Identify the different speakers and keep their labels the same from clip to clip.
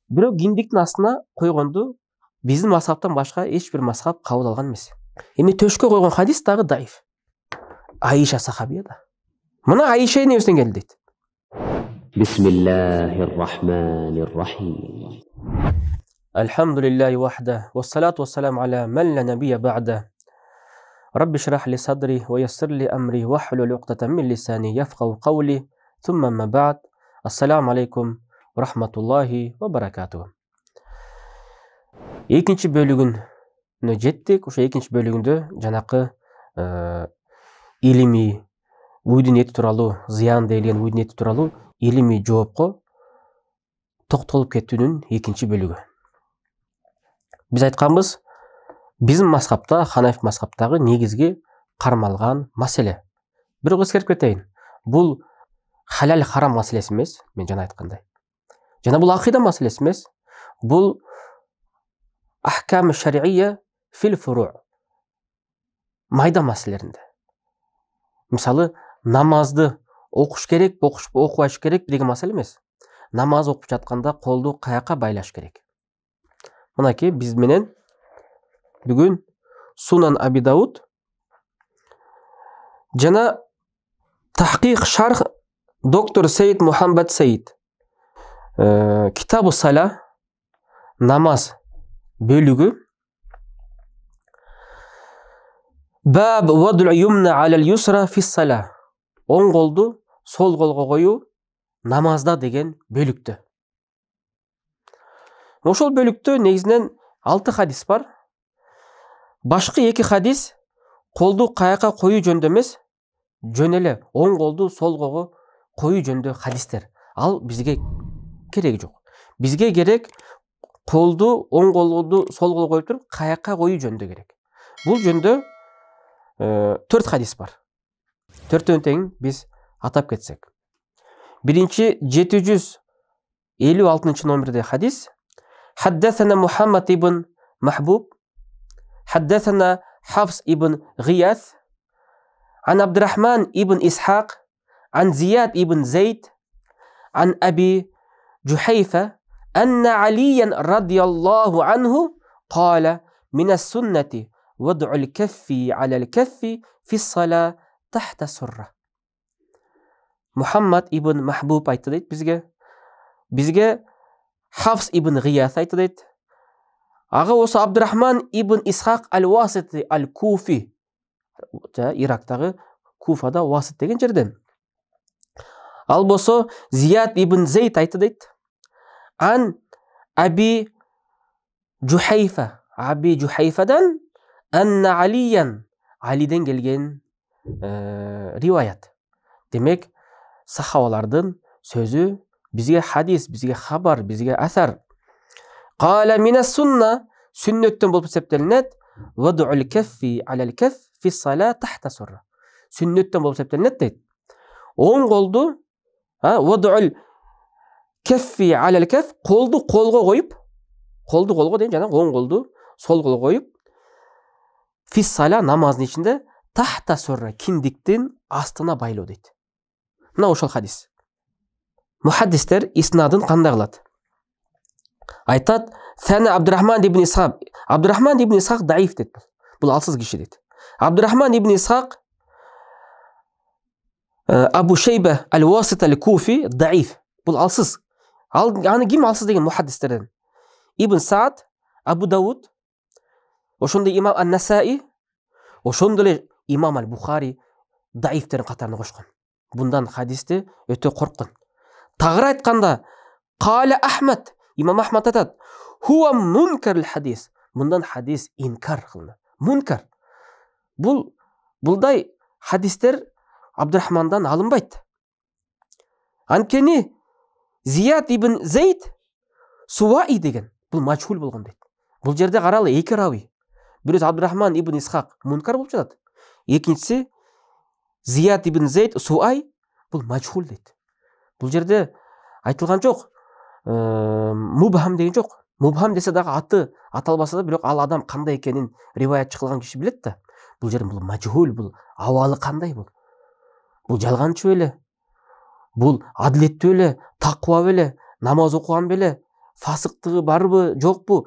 Speaker 1: Бирок киндиктин астына койгонду биздин мазхабтан башка эч бир мазхаб кабыл алган эмес. Эми төшкө койгон хадис дагы даиф. Аиша сахабия да. Мына Аиша энебизден келди дейт.
Speaker 2: Бисмиллахир-рахманир-рахим.
Speaker 1: Алхамдулиллахи вахда, вассалату вассаламу аля ман ла набия ба'да. Рабби шрах ли садри ва яссир ли амри вахлул уqдатан мин лисани яфқаху қаули. Сумма амма ба'д. Ассаламу алейкум ва рахматуллахи ва баракатуху. Экинчи бөлүгүнө жеттик. Ошо экинчи бөлүгүндө жанакы илимий уйдун эти тууралуу, зыян делген уйдун эти тууралуу илимий жоопко токтолуп кетүүнүн экинчи бөлүгү. Биз айтканбыз, биздин мазхабта, Ханафи мазхабтагы негизги кармалган маселе. Бирок эскертип кетейин, бул халал харам маселеси эмес, мен жана айткандай. Жана бул акыйда маселеси эмес, бул ахкам шар'ия фил фуру'. Майда маселелеринде. Мисалы, намазды окуш керек, окубаш керек деген маселе эмес. Намаз окуп жатканда колду каяка байлаш керек. Мынакей биз менен бүгүн Сунан Аби Дауд жана Тахқиқ шарх доктор Сейд Мухаммад Сейд Китабу Сала намаз бөлүгү Баб ваду юмна алал юсра фис сала. Оң колду сол колго коюу намазда деген бөлүктө. Ошол бөлүктө негизинен 6 хадис бар. Башкы 2 хадис колду каяка коюу жөнүндө эмес, жөн эле оң колду сол колго коюу жөнүндө хадистер. Ал бизге кереги жок. Бизге керек колду оң колду сол колго коюп туруп каяка коюу жөнүндө керек. Бул жөнүндө 4 хадис бар. 4-төн тең биз атап кетсек. Биринчи 756 номерде хадис. Хаддасана Мухаммад ибн Махбуб, хаддасана Хафс ибн Гияс, ан Абдурахман ибн Исхак, ан Зияд ибн Зейд, ан Аби Джухайфа, анна Алиян радиаллаху анху قال من السنة وضع الكف على الكف في الصلاة تحت سرة. Мухаммад ибн Махбуб айтты дейт бизге Хафс ибн Гияс айтты дейт. Ага осы Абдурахман ибн Исхак ал-Васити ал-Куфи, Ирактагы Куфада Васит деген жерден. Ал болсо Зияд ибн Зейд айтты дейт. Ан Аби Джухайфа, Аби Джухайфадан анна Алиян, Алиден келген риваят. Демек сахабалардын сөзү бизге хадис, бизге хабар, бизге асар. Кала минас сунна, сүннөттөн болуп эсептелинет. Ваду'л каффи алал каф фи сала тахта сурра. Сүннөттөн болуп эсептелинет дейт. Оң колду, ваду'л каффи алал каф, колду колго коюп, колду колго дейм, жана оң колду сол колго коюп, фи сала намаздын ичинде тахта сурра, киндиктин астына байлоо дейт. Мына ошол хадис. Мухаддистер иснадын кандай кылат? Айтат, Сана Абдурахман ибн Исхак. Абдурахман ибн Исхак даиф дейт. Бул алсыз киши дейт. Абдурахман ибн Исхак Абу Шейба ал-Васит ал-Куфи даиф. Бул алсыз. Аны ким алсыз деген мухаддистерден? Ибн Саад, Абу Дауд, ошондой имам ан-Насаи, ошондой эле имам ал-Бухари даифтердин катарына кошкон. Bundan hadiste öte korkun. Tağır aytkanda Kale Ahmet, İmam Ahmet atat, huwa munkar hadis. Bundan hadis inkar kılını. Munkar. Bulday hadisler Abdurrahman'dan alınbaydı. Ankeni Ziyad ibn Zeyd Suvai degen. Bul majhul bolgon deydi. Bul jerde karалы эки рави. Бирөөсү Абдуррахман ибн Исхак мункар болуп жатат. Экинчиси Зияд ибн Зейд Суай, бул majhul дейт. Бул жерде айтылган жок. Мубхам деген жок. Мубхам десе дагы аты аталбаса да, бирок ал адам кандай экенин риваятчы кылган киши билет да. Бул жерде бул majhul, бул абалы кандай бул? Бул жалганчы беле? Бул адилеттүү беле? Таква беле? Намаз окуган беле? фасықтығы барбы жоқпы,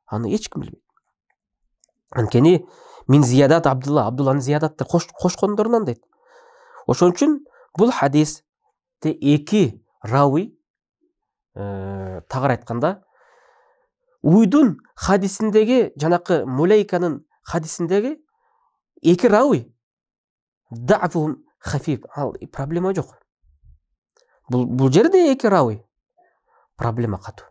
Speaker 1: аны ешкім білмейді. Анткени мин зиядат Абдулланы зиядатты кошкондорунан дейт. Ошон үчүн бул хадисте эки рауи тагыр айтканда уйдун хадисиндеги жанакы мулейканын хадисиндеги эки рауи дафум хафиф, ал проблема жок. Бул жерде эки рауи проблема катуу.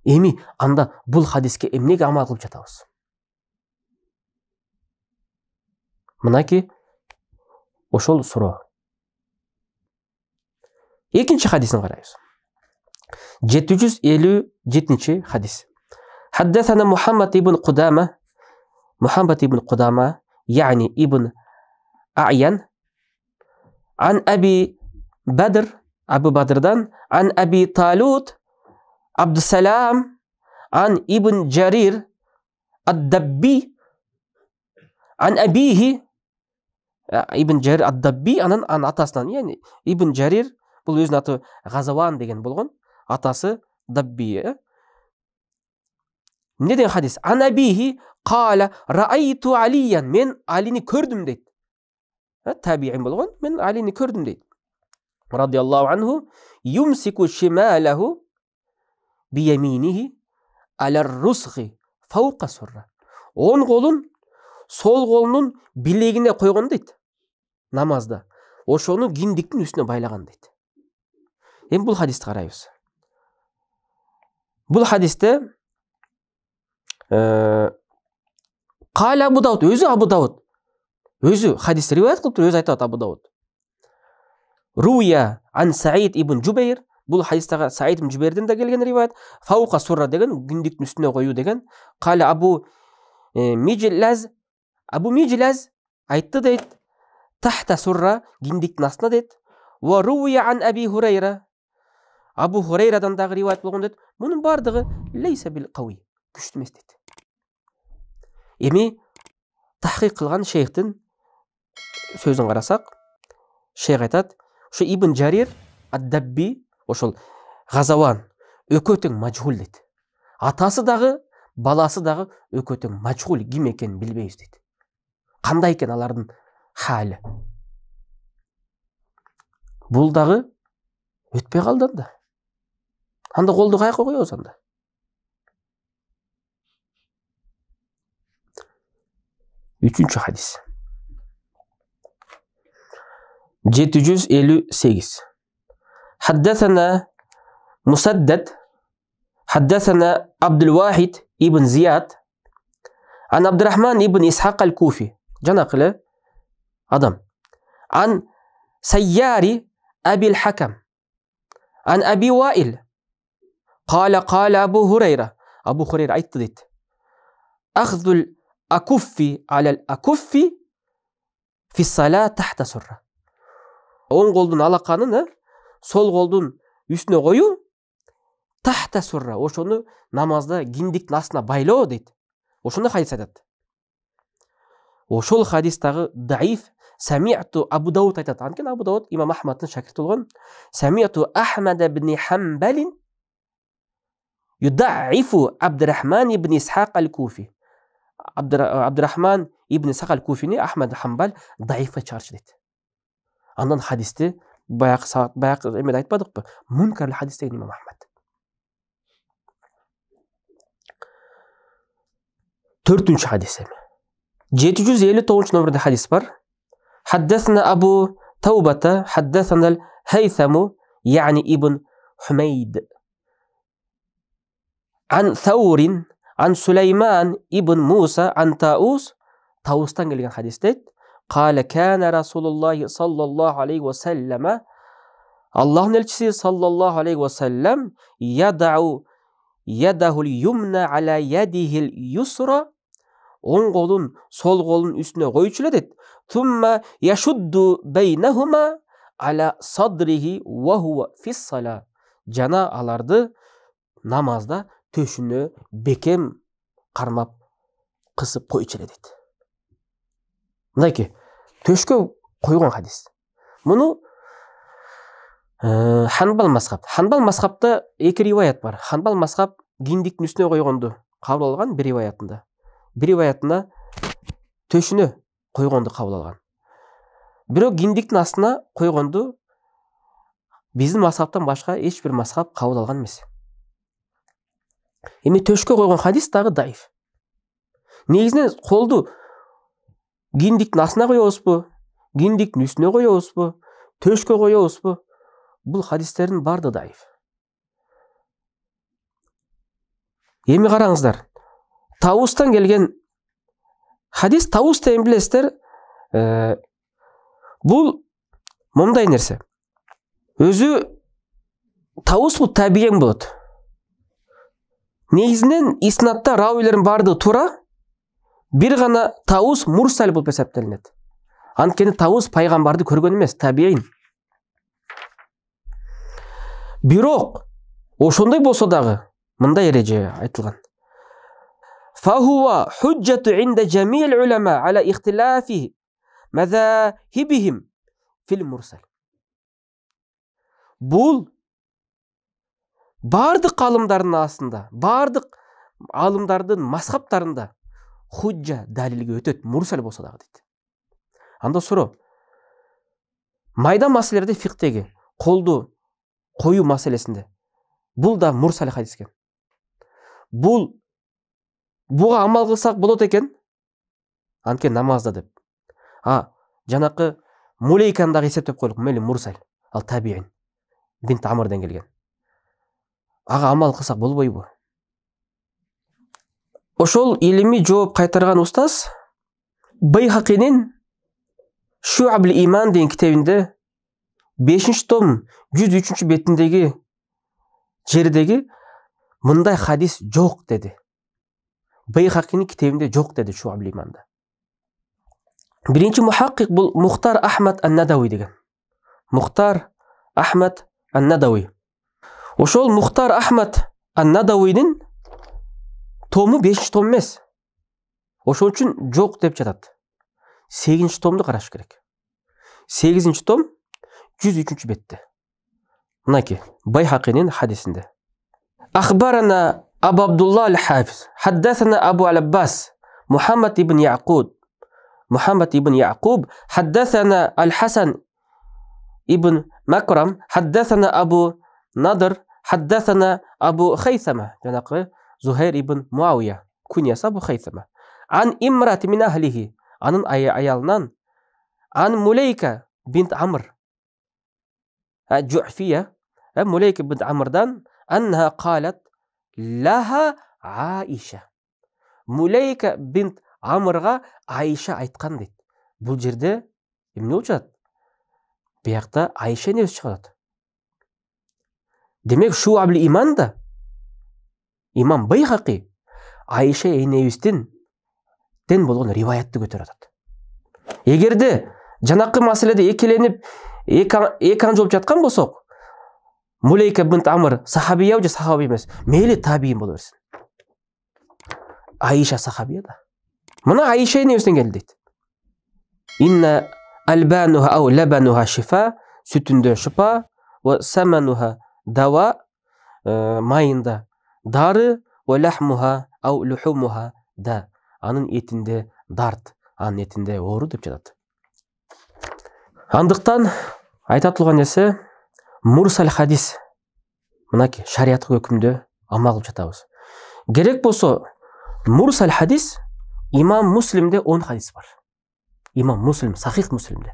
Speaker 1: Эми анда бул хадиске эмнеге амал кылып жатабыз? Мынаки ошол суроо. Экинчи хадисин карайбыз. 757 хадис. حدثنا محمد ибн Кудама, يعني ибн А'ян, عن أبي بدر, Абу Бадрдан, عن أبي طالوت, Абдусалам, عن ибн Джарир ад-Дабби, عن أبيه, ибн Джарир ад-Дабби, анан атасынан, яғни ибн Джарир, бұл өзінің аты Ғазаван деген болған, атасы Дабби. Не деген хадис? Ан абихи қала раайту алиян, мен Алини көрдім дейді. Табиин болған, мен Алини көрдім дейді. Радиаллаху анху, юмсику шималаху бияминихи алар русхи фауқа сурра. Он қолын сол қолының билегіне қойған дейді намазда. Ошоны киндиктин үстүнө байлаған дейді. Эми бул хадисти карайбыз. Бул хадисте Каля Абу Дауд, өзү хадис риваят кылып туруп өзү айтат. Абу Дауд руя ан Саид ибн Жубейр, бул хадистага Саид ибн Жубейрден да келген риваят. Фауқа сурра деген, киндиктин үстүнө коюу деген. Каля Абу Мижлаз айтты дейт, тахта сурра, киндиктин астына дейт. Ва руя ан Аби Хурайра, Абу Хурайрадан дагы риваят болгон дейт. Мунун бардыгы лейса бил кауи, күчтүү эмес дейт. Эми тахқиқ кылган шейхтин сөзүн карасак, шейх айтат, ошо ибн Джарир ад-Дабби, ошол Ғазаван өкө тең мажхул дейт. Атасы дагы, баласы дагы өкө тең мажхул, ким экенин билбейбиз дейт. Кандай экен алардын хали? Бул дагы өтпөй калды анда. Анда колду каяка коебуз анда? Üçüncü hadis. 758. حدثنا مسدد حدثنا عبد الواحد ابن زياد عن عبد الرحمن ابن إسحاق الكوفي, жанакылы адам, عن سيار أبي الحكم عن أبي وائل قال أبو هريرة, Абу Хурайра айтты дейт, أخذ акуффи алал акуффи фиссала тахта сурра. Оң қолдың алақанын сол қолдың үстіне қою тахта сурра. Ошоны намазда киндиктин астына байлоо дейт. Ошондой хадис айтат. Ошол хадистагы даиф. Сами'ту Абу Дауд айтат. Анткени Абу Дауд имам Ахмадтын шакирти болгон. Сами'ту Ахмад ибн Хамбал юдаифу Абдурахман ибн Исхак ал-Куфи. Абдурахман ибн Исхак ал-Куфини Ахмад Хамбал даифа чыгарчы дейт. Андан хадисти баягы эмеде айтпадыкпы? Мункар хадис деген имам Ахмад. Төртүнчү хадис эми. 759 номерде хадис бар. حدثنا أبو توبة حدثنا الهيثم يعني ابن حميد عن ثور عن سليمان ابن موسى عن طاووستан келген хадис дейт. قال كان رسول الله صلى الله عليه وسلم, Аллахтын элчиси саллаллаху алейхи ва саллям, ядау ядахул юмна аля ядихил юсра, оң қолын сол қолын үстіне қойчу дейт. Тумма яшудду бейнахума аля садрихи ва хува фиссала. Жана аларды намазда төшүнө бекем кармап кысып койчу дейт. Мынайки төшкө койгон хадис. Муну Ханбал мазхабта екі риwayat бар. Ханбал мазхаб киндиктин үстүнө койгонду кабыл алган бир риwayatында. Бир риwayatында төшүнө койгонду кабыл алган. Бирок киндиктин астына койгонду биздин мазхабтан башка эч бир мазхаб кабыл алган эмес. Эми төшкө койгон хадис дагы даиф. Негизинен колду киндиктин астына коебузбу, киндиктин үстүнө коебузбу, төшкө коебузбу? Бул хадистердин баардыгы даиф. Эми караңыздар. Таустан келген хадис, Таус деген билесиздер, бул мындай нерсе. Өзү Таус бул табиен болот. Негизинен иснатта равилердин баардыгы туура, бир гана Таус мурсал болуп эсептелинет. Анткени Таус пайгамбарды көргөн эмес, табиен. Бирок ошондой болсо дагы мындай эреже айтылган. فهو حجة عند جميع العلماء على اختلاف مذاهبهم في المرسل. Бул бардык алымдардын астында, бардык алымдардын мазхабтарында худжа далилге өтөт, мурсал болсо дагы дейт. Анда суроо. Майда маселелерде фикhtеги колду коюу маселесинде бул да мурсал хадис экен. Буга амал кылсак болот экен. Анткени намазда деп. Жанакы мулейканы дагы эсептеп койлук, мели мурсал, ал табиин. Бинт Амрдан келген. Ага амал кылсак болбойбу? Ошол илимий жооп кайтарган устаз Байхакинин Шуабл Иман деген китебинде 5-том 103 бетиндеги жердеги мындай хадис жок деди. Байхакинин китебинде жок деди Шуабл Иманда. Биринчи мухаккик бул Мухтар Ахмад ан-Надауи деген. Мухтар Ахмад ан-Надауи. Ошол Мухтар Ахмад ан-Надауинин тому 5-том эмес. Ошон үчүн жок деп жатат. 8-томду караш керек. 8-том 103 бетте. Мынаки Байхакинин хадисинде. Ахбарана Абу Абдулла аль-Хафиз, حدثنا أبو العباس محمد بن يعقوب حدثنا الحسن ابن مكرم حدثنا أبو نضر حدثنا أبو خيثمة جناق زهير ابن معاوية كنيس أبو خيثمة عن امرأة من أهله عن أيالنان عن مليكة بنت عمرو الجعفية مليكة بنت عمردان أنها قالت لها عائشة. Мулейка бинт Амрга Айша айткан дейт. Бул жерде эмне болуп жатат? Биякта Айша энебиз чыгат. Демек Шуабл Иман да Имам Байхаки Айша энебиздин ден болгон риваятты көтөрүп атат. Эгерде жанакы маселеде экеленип экан жолуп жаткан болсок, Мулейка бинт Амр сахабия же сахаби эмес, мейли табиин боло берсин. Айша сахабия да. Мына Айша энебизден келди дейт. Инна албануха ау лабануха шифа, сүтүндө шифа, ва самануха дава, майында дары, ва лахмуха ау лухумуха да. Анын этинде дарт, анын этинде оору деп жатат. Андыктан айтат турган нерсе мурсал хадис. Мынаки шариаттык өкүмдө амал кылып жатабыз. Керек болсо мурсал хадис имам Муслимде 10 хадис бар. Имам Муслим, Сахих Муслимде.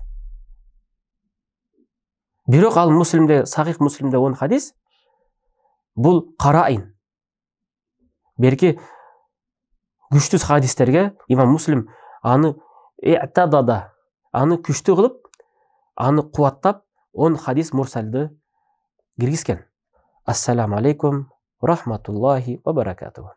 Speaker 1: Бирок ал Муслимде, Сахих Муслимде 10 хадис бул караин. Берки күчтүү хадистерге имам Муслим аны эътадада, аны күчтүү кылып, аны кубаттап 10 хадис мурсалды киргизген. Ассаламу алейкум ва рахматуллахи ва баракатуху.